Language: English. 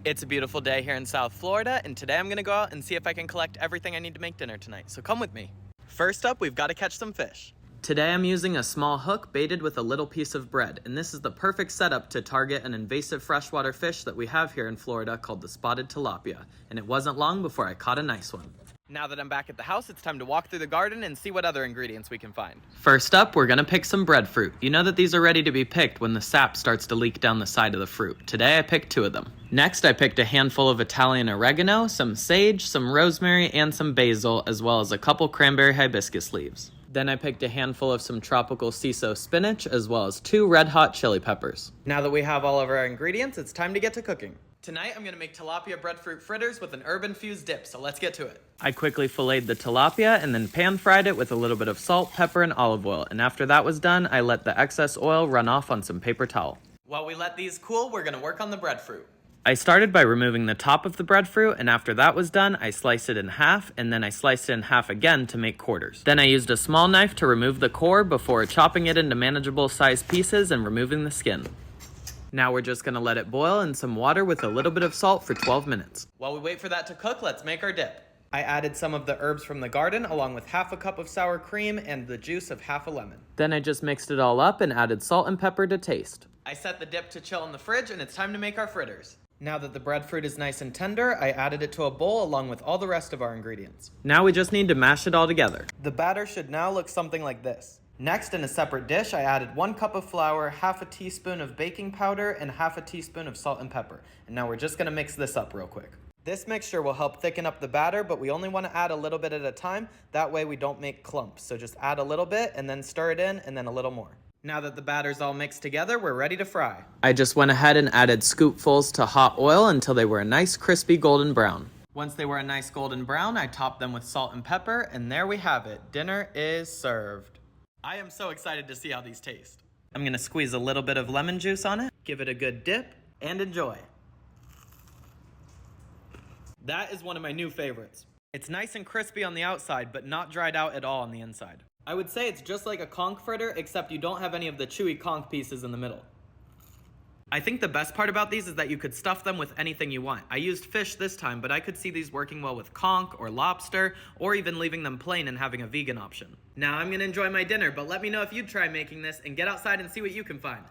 It's a beautiful day here in South Florida, and today I'm gonna go out and see if I can collect everything I need to make dinner tonight, so come with me. First up, we've gotta catch some fish. Today I'm using a small hook baited with a little piece of bread, and this is the perfect setup to target an invasive freshwater fish that we have here in Florida called the spotted tilapia, and it wasn't long before I caught a nice one. Now that I'm back at the house, it's time to walk through the garden and see what other ingredients we can find. First up, we're gonna pick some breadfruit. You know that these are ready to be picked when the sap starts to leak down the side of the fruit. Today I picked 2 of them. Next, I picked a handful of Italian oregano, some sage, some rosemary, and some basil, as well as a couple cranberry hibiscus leaves. Then I picked a handful of some tropical CISO spinach, as well as 2 red hot chili peppers. Now that we have all of our ingredients, it's time to get to cooking. Tonight, I'm gonna make tilapia breadfruit fritters with an herb-infused dip, so let's get to it. I quickly filleted the tilapia and then pan-fried it with a little bit of salt, pepper, and olive oil. And after that was done, I let the excess oil run off on some paper towel. While we let these cool, we're gonna work on the breadfruit. I started by removing the top of the breadfruit, and after that was done, I sliced it in half, and then I sliced it in half again to make quarters. Then I used a small knife to remove the core before chopping it into manageable sized pieces and removing the skin. Now we're just gonna let it boil in some water with a little bit of salt for 12 minutes. While we wait for that to cook, let's make our dip. I added some of the herbs from the garden along with half a cup of sour cream and the juice of half a lemon. Then I just mixed it all up and added salt and pepper to taste. I set the dip to chill in the fridge, and it's time to make our fritters. Now that the breadfruit is nice and tender, I added it to a bowl along with all the rest of our ingredients. Now we just need to mash it all together. The batter should now look something like this. Next, in a separate dish, I added 1 cup of flour, half a teaspoon of baking powder, and half a teaspoon of salt and pepper. And now we're just gonna mix this up real quick. This mixture will help thicken up the batter, but we only wanna add a little bit at a time. That way we don't make clumps. So just add a little bit and then stir it in and then a little more. Now that the batter's all mixed together, we're ready to fry. I just went ahead and added scoopfuls to hot oil until they were a nice crispy golden brown. Once they were a nice golden brown, I topped them with salt and pepper, and there we have it. Dinner is served. I am so excited to see how these taste. I'm gonna squeeze a little bit of lemon juice on it, give it a good dip, and enjoy. That is one of my new favorites. It's nice and crispy on the outside, but not dried out at all on the inside. I would say it's just like a conch fritter, except you don't have any of the chewy conch pieces in the middle. I think the best part about these is that you could stuff them with anything you want. I used fish this time, but I could see these working well with conch or lobster, or even leaving them plain and having a vegan option. Now I'm gonna enjoy my dinner, but let me know if you'd try making this and get outside and see what you can find.